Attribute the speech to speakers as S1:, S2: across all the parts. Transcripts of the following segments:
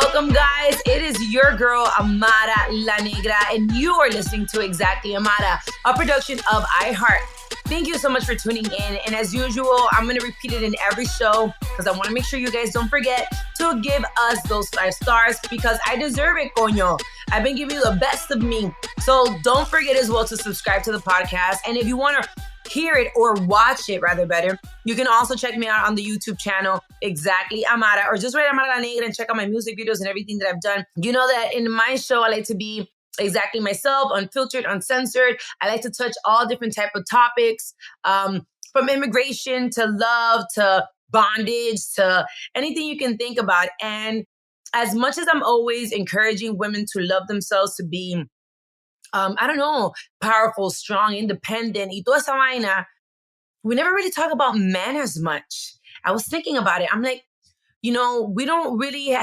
S1: Welcome, guys. It is your girl, Amara La Negra, and you are listening to Exactly Amara, a production of iHeart. Thank you so much for tuning in. And as usual, I'm going to repeat it in every show because I want to make sure you guys don't forget to give us those 5 stars because I deserve it, coño. I've been giving you the best of me. So don't forget as well to subscribe to the podcast. And if you want to hear it or watch it, rather better, you can also check me out on the YouTube channel, Exactly Amara, or just write Amara La Negra and check out my music videos and everything that I've done. You know that in my show, I like to be exactly myself, unfiltered, uncensored. I like to touch all different type of topics, from immigration to love to bondage to anything you can think about. And as much as I'm always encouraging women to love themselves, to be powerful, strong, independent, y toda esa vaina, we never really talk about men as much. I was thinking about it. I'm like, we don't really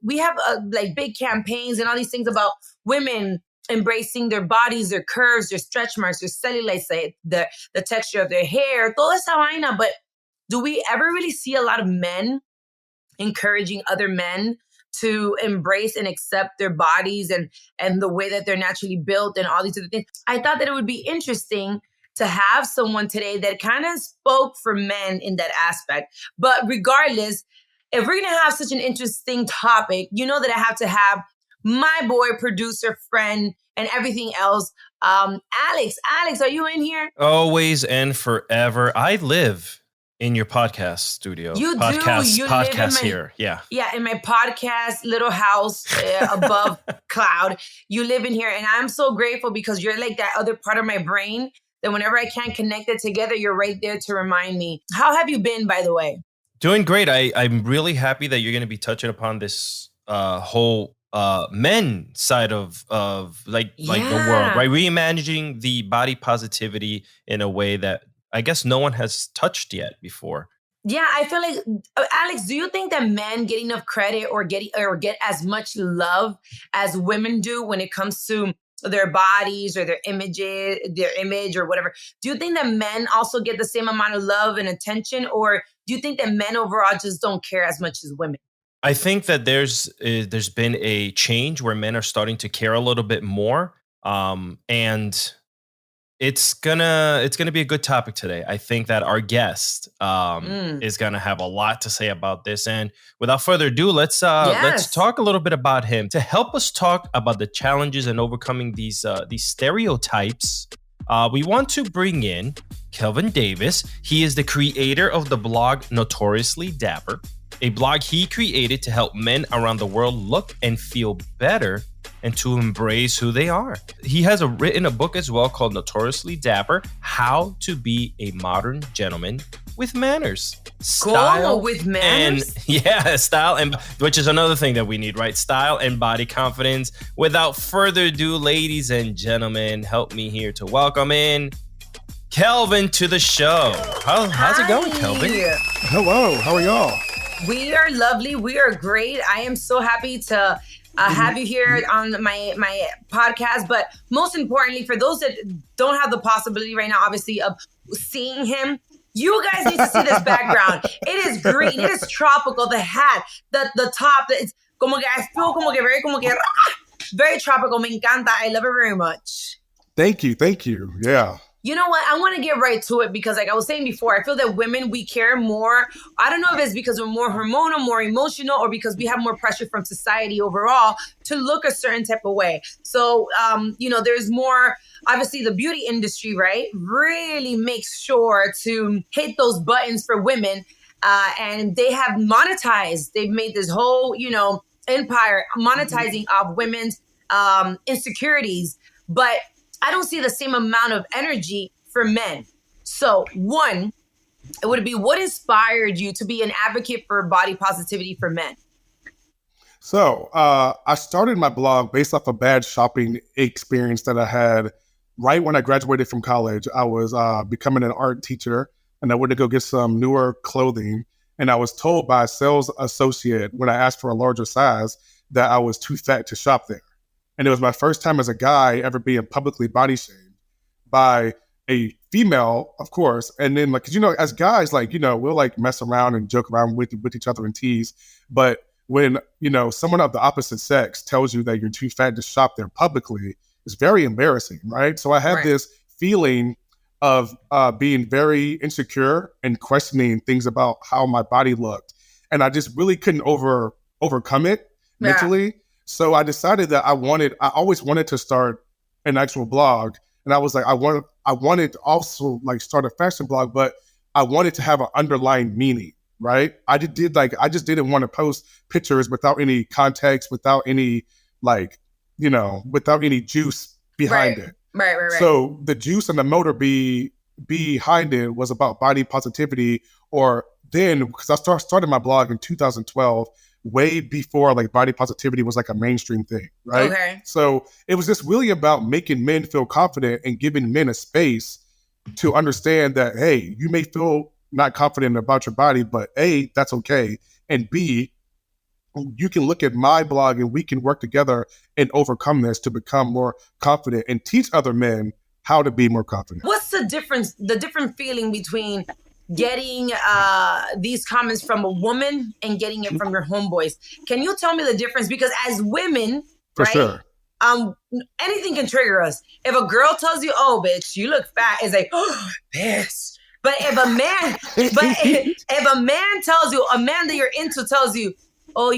S1: we have like big campaigns and all these things about women embracing their bodies, their curves, their stretch marks, their cellulite, the texture of their hair, toda esa vaina. But do we ever really see a lot of men encouraging other men to embrace and accept their bodies and the way that they're naturally built and all these other things? I thought that it would be interesting to have someone today that kind of spoke for men in that aspect. But regardless, if we're going to have such an interesting topic, you know that I have to have my boy, producer, friend, and everything else. Alex, are you in here?
S2: Always and forever. I live in your podcast studio.
S1: You
S2: podcast,
S1: do. You
S2: podcast
S1: live in
S2: here. Yeah.
S1: Yeah, in my podcast little house above cloud. You live in here. And I'm so grateful because you're like that other part of my brain that whenever I can't connect it together, you're right there to remind me. How have you been, by the way?
S2: Doing great. I'm really happy that you're going to be touching upon this whole men side of like the world, right? Reimagining the body positivity in a way that I guess no one has touched yet before.
S1: Yeah, I feel like, Alex, do you think that men get enough credit or get as much love as women do when it comes to their bodies or their image or whatever? Do you think that men also get the same amount of love and attention, or do you think that men overall just don't care as much as women?
S2: I think that there's been a change where men are starting to care a little bit more, and it's gonna be a good topic today. I think that our guest is gonna have a lot to say about this. And without further ado, let's talk a little bit about him to help us talk about the challenges and overcoming these stereotypes. We want to bring in Kelvin Davis. He is the creator of the blog Notoriously Dapper, a blog he created to help men around the world look and feel better and to embrace who they are. He has written a book as well called Notoriously Dapper, How to Be a Modern Gentleman with Manners.
S1: Style with manners?
S2: Style, and which is another thing that we need, right? Style and body confidence. Without further ado, ladies and gentlemen, help me here to welcome in Kelvin to the show. How's it going, Kelvin?
S3: Hello, how are y'all?
S1: We are lovely. We are great. I am so happy to have you here on my podcast. But most importantly, for those that don't have the possibility right now, obviously, of seeing him, you guys need to see this background. It is green. It is tropical. The hat, the top, it's como que I feel very tropical. Me encanta. I love it very much.
S3: Thank you. Yeah.
S1: You know what? I want to get right to it because, like I was saying before, I feel that women, we care more. I don't know if it's because we're more hormonal, more emotional, or because we have more pressure from society overall to look a certain type of way. So, there's more, obviously the beauty industry, right, really makes sure to hit those buttons for women. And they have monetized. They've made this whole, empire monetizing of women's insecurities. But I don't see the same amount of energy for men. So one, it would be, what inspired you to be an advocate for body positivity for men?
S3: So I started my blog based off a bad shopping experience that I had right when I graduated from college. I was becoming an art teacher and I went to go get some newer clothing. And I was told by a sales associate when I asked for a larger size that I was too fat to shop there. And it was my first time as a guy ever being publicly body shamed by a female, of course. And then, as guys, we'll mess around and joke around with each other and tease. But when, someone of the opposite sex tells you that you're too fat to shop there publicly, it's very embarrassing, right? So I had this feeling of being very insecure and questioning things about how my body looked. And I just really couldn't overcome it mentally. So I decided that I always wanted to start an actual blog. And I was like, I wanted to also like start a fashion blog, but I wanted to have an underlying meaning, right? I just didn't want to post pictures without any context, without any without any juice behind it.
S1: Right.
S3: So the juice and the motor behind it was about body positivity, because I started my blog in 2012, way before like body positivity was like a mainstream thing, right?
S1: Okay.
S3: So it was just really about making men feel confident and giving men a space to understand that, hey, you may feel not confident about your body, but A, that's okay. And B, you can look at my blog and we can work together and overcome this to become more confident and teach other men how to be more confident.
S1: What's the different feeling between getting these comments from a woman and getting it from your homeboys? Can you tell me the difference? Because as women,
S3: For
S1: right?
S3: sure.
S1: Anything can trigger us. If a girl tells you, "Oh, bitch, you look fat," it's like, "Oh, bitch." But if a man tells you, a man that you're into tells you, "Oh,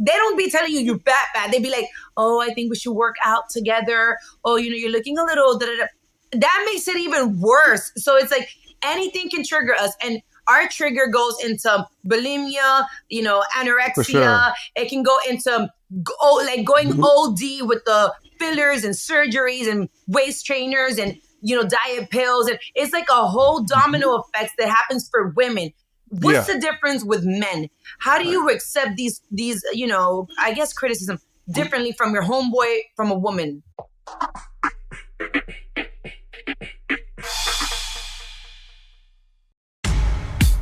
S1: they don't be telling you you're fat. They be like, "Oh, I think we should work out together. Oh, you're looking a little da-da-da." That makes it even worse. So it's like anything can trigger us, and our trigger goes into bulimia, anorexia.
S3: For sure.
S1: It can go into going OD with the fillers and surgeries and waist trainers and diet pills, and it's like a whole domino effect that happens for women. What's the difference with men? How do you accept these I guess criticism differently from your homeboy from a woman?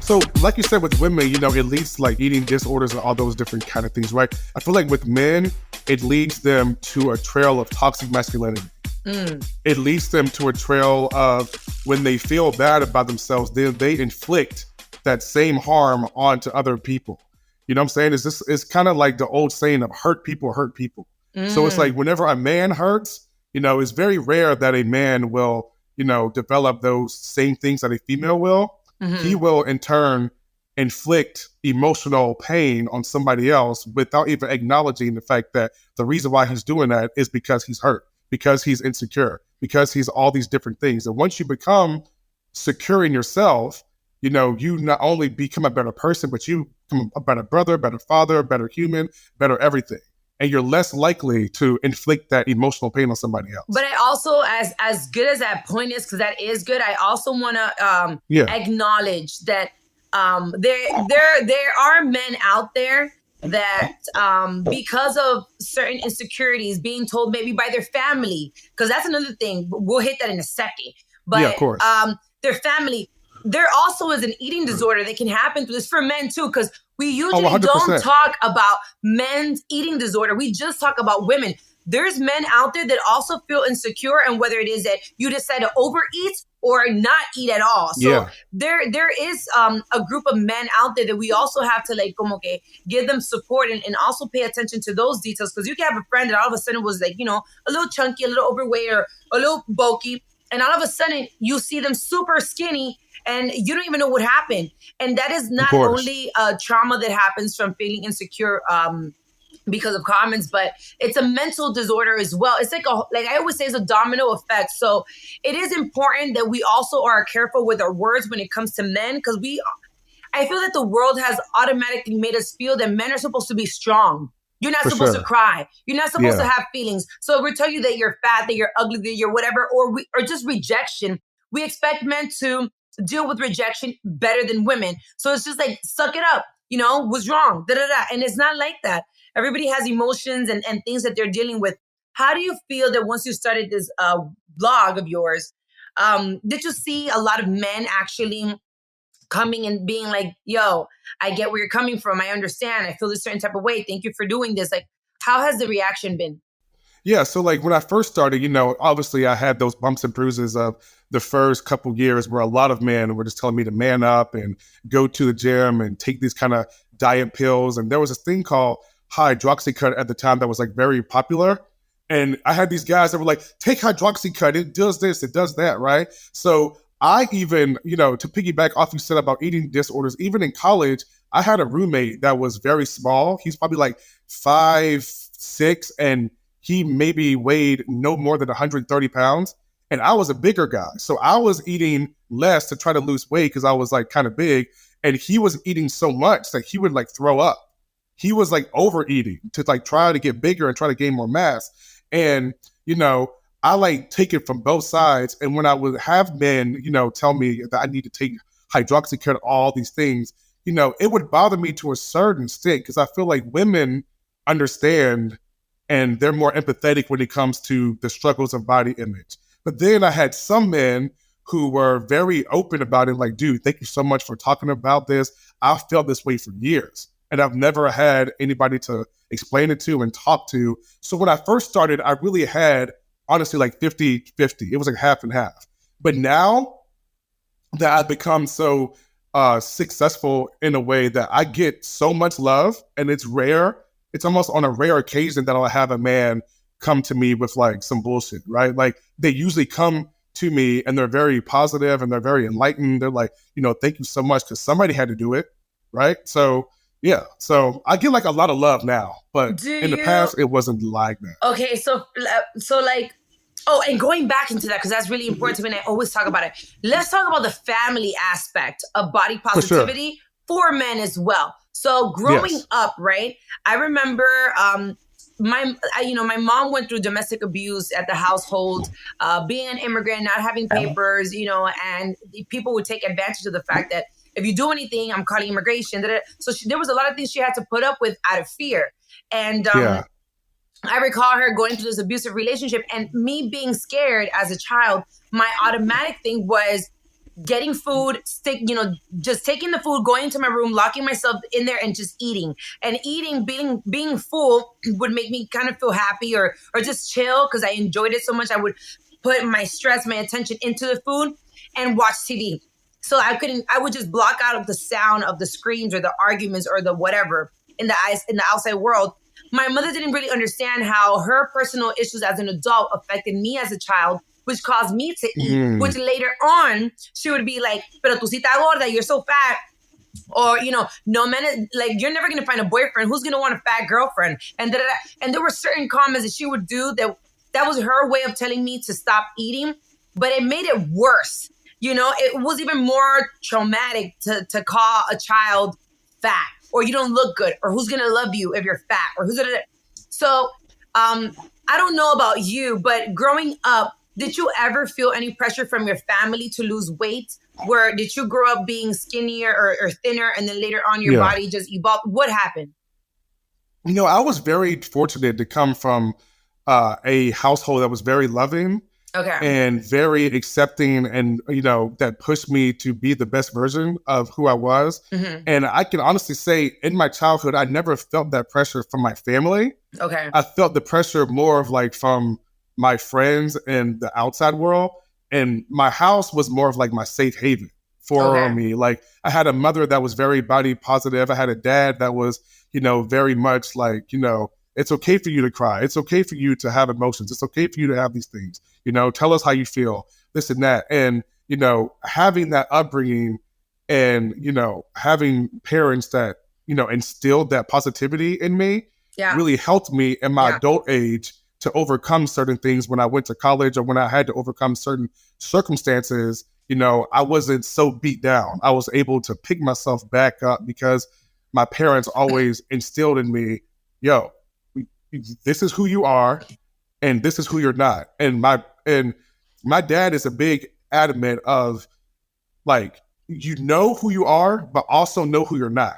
S3: So like you said, with women, it leads to like eating disorders and all those different kind of things, right? I feel like with men, it leads them to a trail of toxic masculinity. It leads them to a trail of when they feel bad about themselves, they inflict that same harm onto other people. You know what I'm saying? It's kind of like the old saying of hurt people hurt people. So it's like whenever a man hurts, it's very rare that a man will, develop those same things that a female will. He will in turn inflict emotional pain on somebody else without even acknowledging the fact that the reason why he's doing that is because he's hurt, because he's insecure, because he's all these different things. And once you become secure in yourself, you not only become a better person, but you become a better brother, better father, better human, better everything. And you're less likely to inflict that emotional pain on somebody else.
S1: But I also, as good as that point is, because that is good, I also want to acknowledge that there are men out there that because of certain insecurities being told maybe by their family, because that's another thing, we'll hit that in a second. But
S3: of course.
S1: Their family, there also is an eating disorder that can happen through this for men too, because we usually
S3: 100%.
S1: don't talk about men's eating disorder. We just talk about women. There's men out there that also feel insecure, and whether it is that you decide to overeat or not eat at all. So there is a group of men out there that we also have to give them support and also pay attention to those details, because you can have a friend that all of a sudden was a little chunky, a little overweight, or a little bulky, and all of a sudden you see them super skinny and you don't even know what happened. And that is not only a trauma that happens from feeling insecure because of comments, but it's a mental disorder as well. It's like I always say, it's a domino effect. So it is important that we also are careful with our words when it comes to men, because I feel that the world has automatically made us feel that men are supposed to be strong. You're not supposed to cry. You're not supposed to have feelings. So if we tell you that you're fat, that you're ugly, that you're whatever, or just rejection, we expect men to deal with rejection better than women. So it's just like, suck it up. What's wrong? And it's not like that. Everybody has emotions and things that they're dealing with. How do you feel that once you started this blog of yours, did you see a lot of men actually coming and being like, yo, I get where you're coming from. I understand. I feel a certain type of way. Thank you for doing this. Like, how has the reaction been?
S3: Yeah. So like when I first started, obviously I had those bumps and bruises of the first couple years where a lot of men were just telling me to man up and go to the gym and take these kind of diet pills. And there was this thing called hydroxycut at the time that was like very popular. And I had these guys that were like, take hydroxycut, it does this, it does that, right? So I even, you know, to piggyback off you said about eating disorders, even in college, I had a roommate that was very small. He's probably like 5'6", and he maybe weighed no more than 130 pounds. And I was a bigger guy. So I was eating less to try to lose weight because I was like kind of big. And he was eating so much that he would like throw up. He was like overeating to like try to get bigger and try to gain more mass. And, you know, I like take it from both sides. And when I would have men, you know, tell me that I need to take hydroxycut, all these things, you know, it would bother me to a certain extent because I feel like women understand and they're more empathetic when it comes to the struggles of body image. But then I had some men who were very open about it, like, dude, thank you so much for talking about this. I've felt this way for years, and I've never had anybody to explain it to and talk to. So when I first started, I really had, honestly, like 50-50. It was like half and half. But now that I've become so successful in a way that I get so much love, and it's rare, it's almost on a rare occasion that I'll have a man come to me with like some bullshit, right? Like they usually come to me and they're very positive and they're very enlightened. They're like, you know, thank you so much because somebody had to do it, right? So yeah, so I get like a lot of love now, but in the past it wasn't like that.
S1: Okay, so like, oh, and going back into that because that's really important to me, and I always talk about it. Let's talk about the family aspect of body positivity for men as well. So growing up, right? I remember my mom went through domestic abuse at the household, being an immigrant, not having papers, you know, and people would take advantage of the fact that if you do anything, I'm calling immigration. So there was a lot of things she had to put up with out of fear. And I recall her going through this abusive relationship and me being scared as a child. My automatic thing was getting food, just taking the food, going into my room, locking myself in there and just eating. And eating, being full would make me kind of feel happy or just chill because I enjoyed it so much. I would put my stress, my attention into the food and watch TV. So I would just block out of the sound of the screams or the arguments or the whatever in the outside world. My mother didn't really understand how her personal issues as an adult affected me as a child, which caused me to eat, which later on, she would be like, pero tú sí estás gorda, you're so fat. Or, you know, no man, like, you're never going to find a boyfriend. Who's going to want a fat girlfriend? And and there were certain comments that she would do that was her way of telling me to stop eating, but it made it worse. You know, it was even more traumatic to call a child fat, or you don't look good, or who's going to love you if you're fat, or who's going to... So, I don't know about you, but growing up, did you ever feel any pressure from your family to lose weight? Where did you grow up being skinnier or thinner, and then later on your body just evolved? What happened?
S3: You know, I was very fortunate to come from a household that was very loving and very accepting, and, you know, that pushed me to be the best version of who I was. Mm-hmm. And I can honestly say in my childhood, I never felt that pressure from my family. Okay. I felt the pressure more of like from my friends and the outside world. And my house was more of like my safe haven for me. Like I had a mother that was very body positive. I had a dad that was, you know, very much like, you know, it's okay for you to cry. It's okay for you to have emotions. It's okay for you to have these things. You know, tell us how you feel, this and that. And, you know, having that upbringing and, you know, having parents that, you know, instilled that positivity in me really helped me in my adult age to overcome certain things when I went to college or when I had to overcome certain circumstances. You know, I wasn't so beat down. I was able to pick myself back up because my parents always instilled in me, yo, this is who you are and this is who you're not. And my dad is a big adamant of like, you know who you are, but also know who you're not.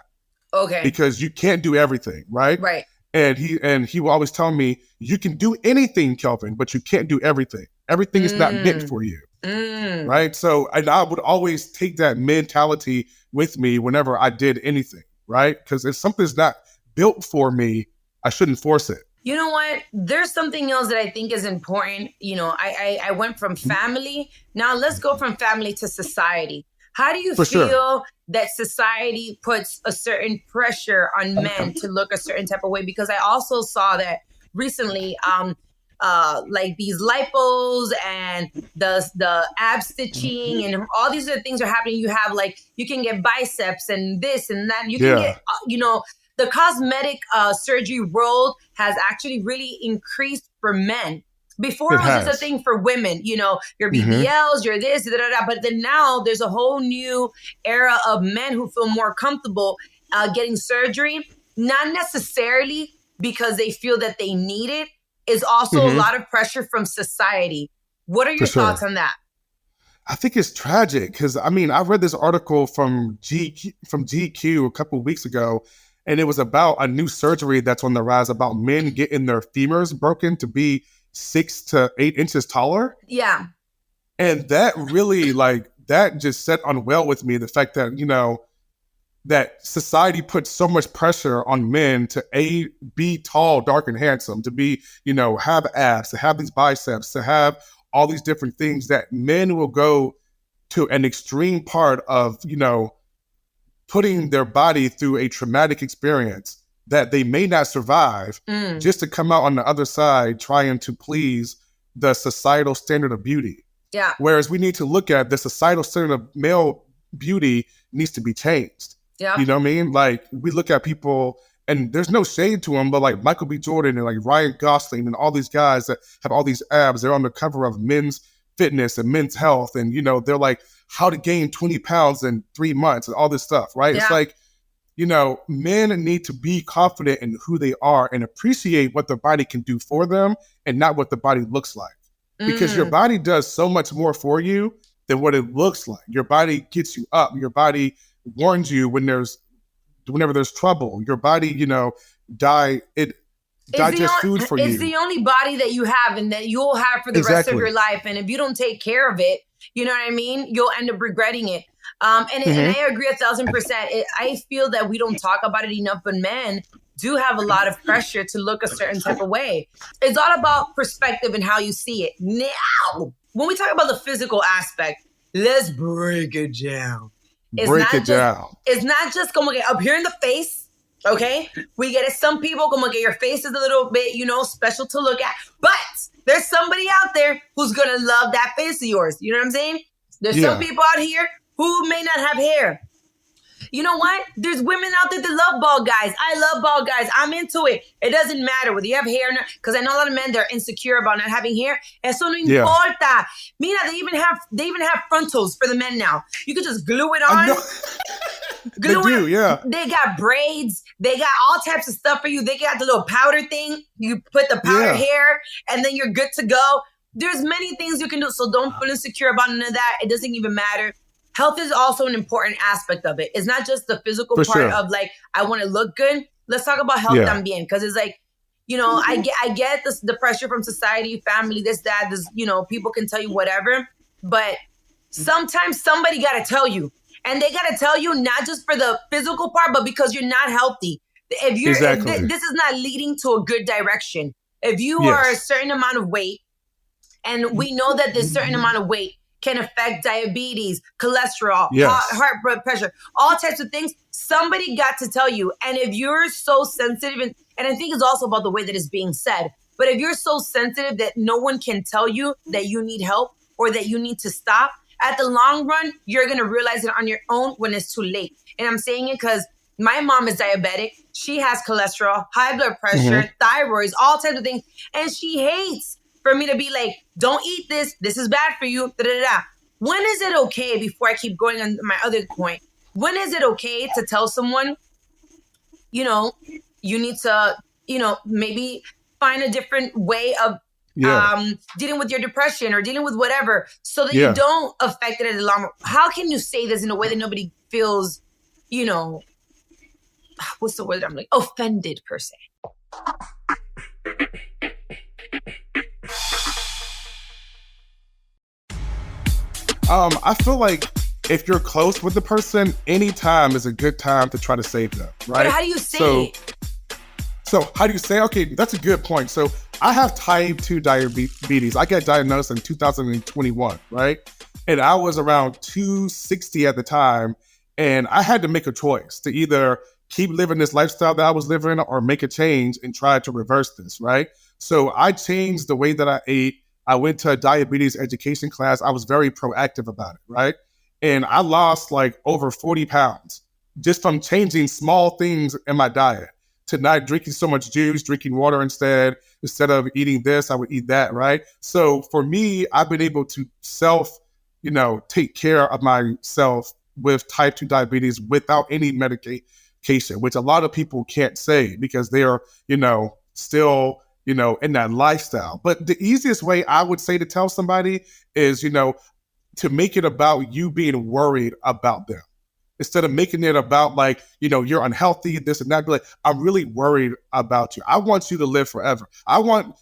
S3: Okay. Because you can't do everything, right? Right. And he will always tell me, you can do anything, Kelvin, but you can't do everything. Everything is not meant for you. Right. So and I would always take that mentality with me whenever I did anything. Right. Because if something's not built for me, I shouldn't force it.
S1: You know what? There's something else that I think is important. You know, I went from family. Now let's go from family to society. How do you
S3: For
S1: feel
S3: sure.
S1: that society puts a certain pressure on men to look a certain type of way? Because I also saw that recently, like these lipos and the ab stitching and all these other things are happening. You have like, you can get biceps and this and that. You can
S3: Yeah.
S1: get, the cosmetic surgery world has actually really increased for men. Before
S3: It
S1: it was just a
S3: has.
S1: thing for women, your
S3: Mhm.
S1: BBLs, your this, da, da, da. But then now there's a whole new era of men who feel more comfortable getting surgery, not necessarily because they feel that they need it. Is also a
S3: Mhm.
S1: lot of pressure from society. What are
S3: For
S1: your thoughts
S3: sure.
S1: on that?
S3: I think it's tragic because I read this article from GQ a couple of weeks ago, and it was about a new surgery that's on the rise about men getting their femurs broken to be 6 to 8 inches taller.
S1: Yeah.
S3: And that really, that just set unwell with me. The fact that, that society puts so much pressure on men to be tall, dark, and handsome, to be, have abs, to have these biceps, to have all these different things, that men will go to an extreme part of, putting their body through a traumatic experience that they may not survive just to come out on the other side trying to please the societal standard of beauty.
S1: Yeah.
S3: Whereas we need to look at the societal standard of male beauty needs to be changed.
S1: Yeah.
S3: You know what I mean? Like, we look at people, and there's no shade to them, but like Michael B. Jordan and like Ryan Gosling and all these guys that have all these abs, they're on the cover of Men's Fitness and Men's Health. And, they're like, how to gain 20 pounds in 3 months and all this stuff, right?
S1: Yeah.
S3: It's like, men need to be confident in who they are and appreciate what their body can do for them and not what the body looks like. Because your body does so much more for you than what it looks like. Your body gets you up. Your body warns you whenever there's trouble. Your body, digests food for you.
S1: It's the only body that you have and that you'll have for the rest of your life. And if you don't take care of it, you know what I mean? You'll end up regretting it. And I agree 1,000%. I feel that we don't talk about it enough, but men do have a lot of pressure to look a certain type of way. It's all about perspective and how you see it. Now, when we talk about the physical aspect, let's break it down. It's not just como que up here in the face, okay? We get it. Some people como que your face is a little bit, special to look at. But there's somebody out there who's going to love that face of yours. You know what I'm saying? There's some people out here who may not have hair. You know what? There's women out there that love bald guys. I love bald guys. I'm into it. It doesn't matter whether you have hair or not. Because I know a lot of men, they're insecure about not having hair. Eso no importa. Mira, they even have frontals for the men now. You can just glue it on.
S3: They do, yeah.
S1: They got braids. They got all types of stuff for you. They got the little powder thing. You put the powder hair and then you're good to go. There's many things you can do. So don't feel insecure about none of that. It doesn't even matter. Health is also an important aspect of it. It's not just the physical part of like, I want to look good. Let's talk about health también. Because it's like, I get the pressure from society, family, this, that, this, people can tell you whatever. But sometimes somebody got to tell you. And they got to tell you not just for the physical part, but because you're not healthy. If you're, this is not leading to a good direction. If you are a certain amount of weight, and we know that this certain amount of weight can affect diabetes, cholesterol, heart blood pressure, all types of things. Somebody got to tell you. And if you're so sensitive, and I think it's also about the way that it's being said, but if you're so sensitive that no one can tell you that you need help or that you need to stop, at the long run, you're going to realize it on your own when it's too late. And I'm saying it because my mom is diabetic. She has cholesterol, high blood pressure, thyroids, all types of things. And she hates for me to be like, don't eat this. This is bad for you. Da, da, da. When is it okay, before I keep going on my other point, when is it okay to tell someone, you need to, maybe find a different way of dealing with your depression or dealing with whatever so that you don't affect it in the long run? How can you say this in a way that nobody feels, what's the word I'm like, offended per se?
S3: I feel like if you're close with the person, any time is a good time to try to save them, right?
S1: But how do you say it?
S3: So how do you say, okay, that's a good point. So I have type 2 diabetes. I got diagnosed in 2021, right? And I was around 260 at the time. And I had to make a choice to either keep living this lifestyle that I was living or make a change and try to reverse this, right? So I changed the way that I ate. I went to a diabetes education class. I was very proactive about it, right? And I lost like over 40 pounds just from changing small things in my diet to not drinking so much juice, drinking water instead. Instead of eating this, I would eat that, right? So for me, I've been able to take care of myself with type 2 diabetes without any medication, which a lot of people can't say because they're, still, in that lifestyle. But the easiest way I would say to tell somebody is, to make it about you being worried about them. Instead of making it about like, you're unhealthy, this and that, be like, I'm really worried about you. I want you to live forever. I want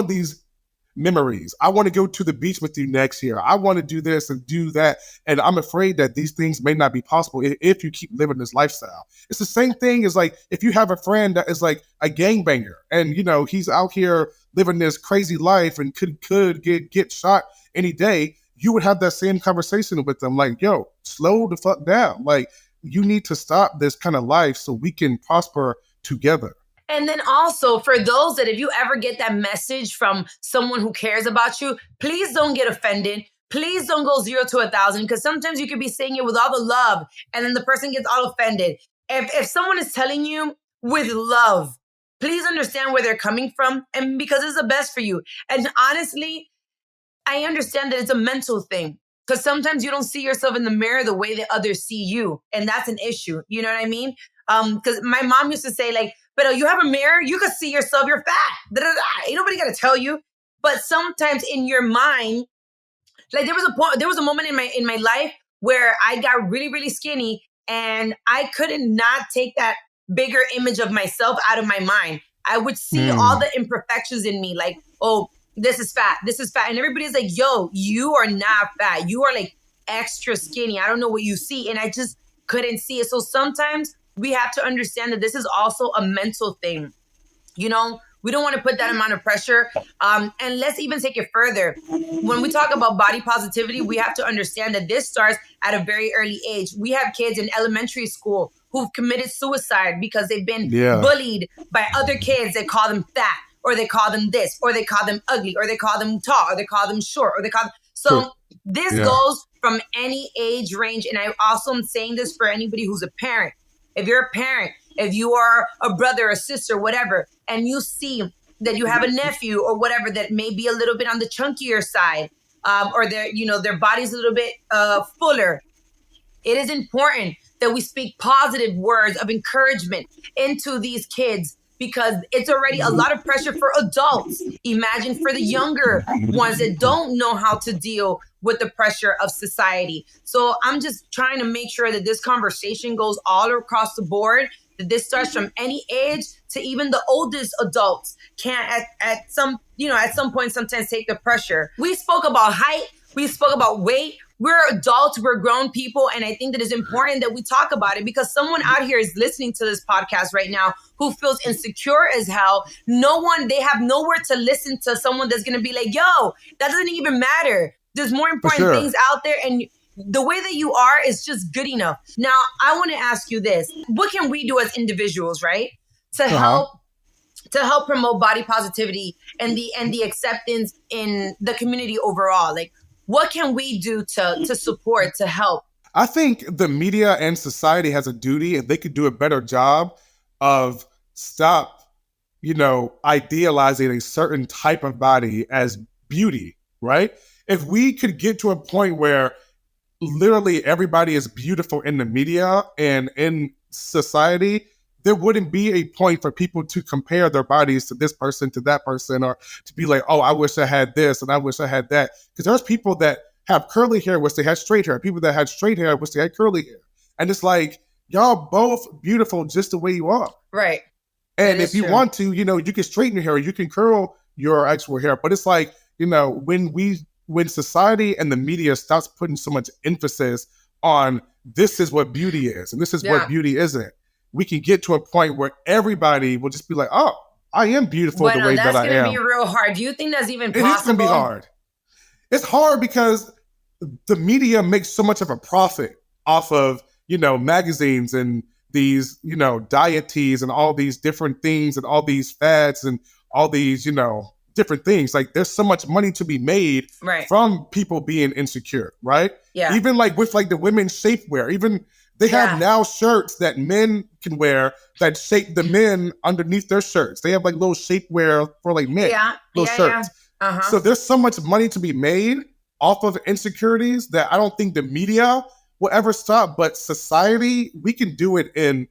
S3: these memories. I want to go to the beach with you next year. I want to do this and do that. And I'm afraid that these things may not be possible if you keep living this lifestyle. It's the same thing as like, if you have a friend that is like a gangbanger and, he's out here living this crazy life and could get shot any day, you would have that same conversation with them. Like, yo, slow the fuck down. Like, you need to stop this kind of life so we can prosper together.
S1: And then also for those that if you ever get that message from someone who cares about you, please don't get offended. Please don't go 0 to 1,000 because sometimes you could be saying it with all the love and then the person gets all offended. If someone is telling you with love, please understand where they're coming from and because it's the best for you. And honestly, I understand that it's a mental thing because sometimes you don't see yourself in the mirror the way that others see you. And that's an issue. You know what I mean? Because my mom used to say like, but you have a mirror, you can see yourself, you're fat. Ain't nobody got to tell you. But sometimes in your mind, like there was a moment in my life where I got really, really skinny and I couldn't not take that bigger image of myself out of my mind. I would see all the imperfections in me like, oh, this is fat. And everybody's like, yo, you are not fat. You are like extra skinny. I don't know what you see. And I just couldn't see it. So sometimes we have to understand that this is also a mental thing. We don't want to put that amount of pressure. And let's even take it further. When we talk about body positivity, we have to understand that this starts at a very early age. We have kids in elementary school who've committed suicide because they've been bullied by other kids that call them fat, or they call them this, or they call them ugly, or they call them tall, or they call them short, or they call them... So this goes from any age range. And I also am saying this for anybody who's a parent. If you're a parent, if you are a brother or sister, whatever, and you see that you have a nephew or whatever that may be a little bit on the chunkier side, or their body's a little bit fuller, it is important that we speak positive words of encouragement into these kids because it's already a lot of pressure for adults. Imagine for the younger ones that don't know how to deal with the pressure of society. So I'm just trying to make sure that this conversation goes all across the board, that this starts from any age to even the oldest adults can at some point sometimes take the pressure. We spoke about height. We spoke about weight. We're adults, we're grown people. And I think that it's important that we talk about it because someone out here is listening to this podcast right now who feels insecure as hell. They have nowhere to listen to someone that's going to be like, yo, that doesn't even matter. There's more important things out there. And the way that you are is just good enough. Now, I want to ask you this. What can we do as individuals, right? To help promote body positivity and the acceptance in the community overall? Like, what can we do to support, to help?
S3: I think the media and society has a duty, and they could do a better job of stop, idealizing a certain type of body as beauty, right? If we could get to a point where literally everybody is beautiful in the media and in society, there wouldn't be a point for people to compare their bodies to this person, to that person, or to be like, oh, I wish I had this and I wish I had that. Because there's people that have curly hair, wish they had straight hair. People that had straight hair, wish they had curly hair. And it's like, y'all both beautiful just the way you are.
S1: Right.
S3: And if you want to, you can straighten your hair, you can curl your actual hair. But it's like, when society and the media stops putting so much emphasis on this is what beauty is and this is what beauty isn't, we can get to a point where everybody will just be like, oh, I am beautiful the way that I am.
S1: That's going to be real hard. Do you think that's even possible?
S3: It is going to be hard. it's hard because the media makes so much of a profit off of, magazines and these, diet teas and all these different things and all these fads and all these, different things. Like there's so much money to be made from people being insecure, right?
S1: Yeah.
S3: Even like with like the women's shapewear, even they have now shirts that men can wear that shape the men underneath their shirts. They have like little shapewear for like men, little shirts.
S1: Yeah. Uh-huh.
S3: So there's so much money to be made off of insecurities that I don't think the media will ever stop, but society, we can do it in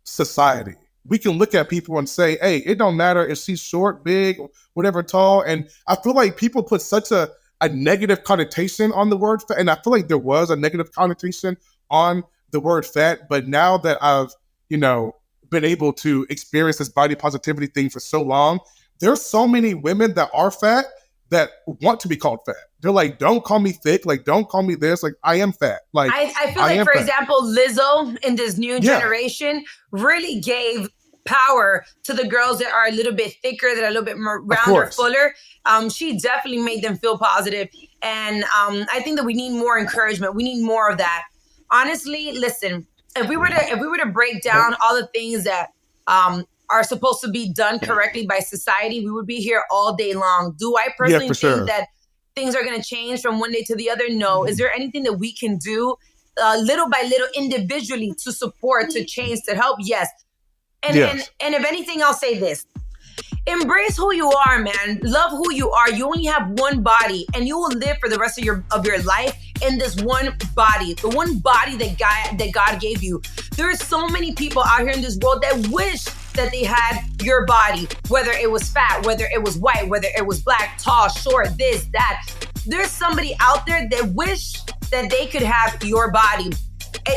S3: society. We can look at people and say, hey, it don't matter if she's short, big, whatever, tall. And I feel like people put such a negative connotation on the word fat. And I feel like there was a negative connotation on the word fat. But now that I've, been able to experience this body positivity thing for so long, there's so many women that are fat that want to be called fat. They're like, don't call me thick. Like, don't call me this. Like, I am fat. Like,
S1: I feel like, for example, Lizzo in this new generation really gave power to the girls that are a little bit thicker, that are a little bit more round or fuller. She definitely made them feel positive. And I think that we need more encouragement. We need more of that. Honestly, listen, if we were to break down all the things that are supposed to be done correctly by society, we would be here all day long. Do I personally think that things are going to change from one day to the other? No. Is there anything that we can do little by little individually to support, to change, to help? Yes. And if anything, I'll say this. Embrace who you are, man. Love who you are. You only have one body, and you will live for the rest of your life in this one body, the one body that God gave you. There are so many people out here in this world that wish that they had your body, whether it was fat, whether it was white, whether it was black, tall, short, this, that. There's somebody out there that wish that they could have your body.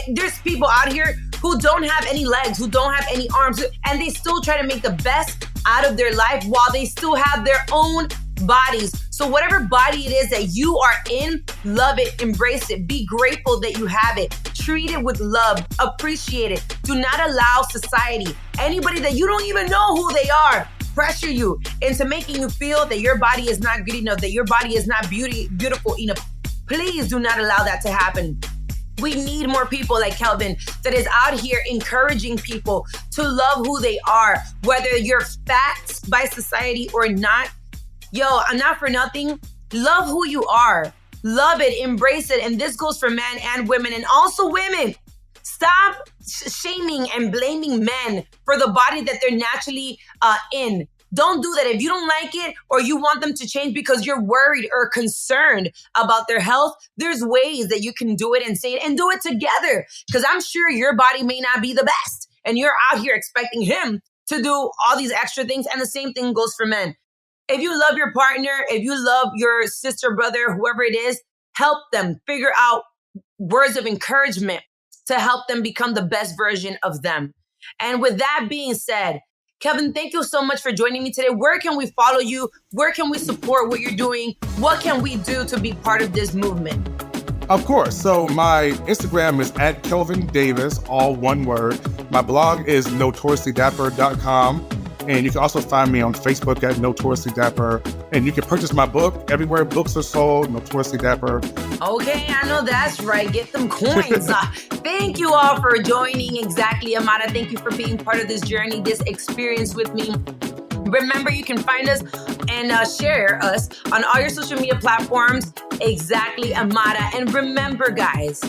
S1: There's people out here who don't have any legs, who don't have any arms, and they still try to make the best out of their life while they still have their own bodies. So whatever body it is that you are in, love it, embrace it, be grateful that you have it, treat it with love, appreciate it. Do not allow society, anybody that you don't even know who they are, pressure you into making you feel that your body is not good enough, that your body is not beautiful enough. Please do not allow that to happen. We need more people like Kelvin that is out here encouraging people to love who they are, whether you're fat by society or not. Yo, I'm not for nothing. Love who you are. Love it, embrace it. And this goes for men and women, and also women. Stop shaming and blaming men for the body that they're naturally in. Don't do that. If you don't like it or you want them to change because you're worried or concerned about their health, there's ways that you can do it and say it and do it together. Because I'm sure your body may not be the best and you're out here expecting him to do all these extra things. And the same thing goes for men. If you love your partner, if you love your sister, brother, whoever it is, help them figure out words of encouragement to help them become the best version of them. And with that being said, Kelvin, thank you so much for joining me today. Where can we follow you? Where can we support what you're doing? What can we do to be part of this movement?
S3: Of course. So my Instagram is @KelvinDavis, all one word. My blog is NotoriouslyDapper.com. And you can also find me on Facebook at Notoriously Dapper. And you can purchase my book everywhere books are sold, Notoriously Dapper.
S1: Okay, I know that's right. Get them coins. Thank you all for joining. Exactly, Amara. Thank you for being part of this journey, this experience with me. Remember, you can find us and share us on all your social media platforms. Exactly, Amara. And remember, guys,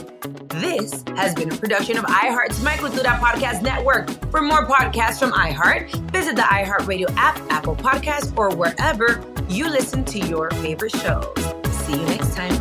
S1: this has been a production of iHeart's My Cultura Podcast Network. For more podcasts from iHeart, visit the iHeartRadio app, Apple Podcasts, or wherever you listen to your favorite shows. See you next time.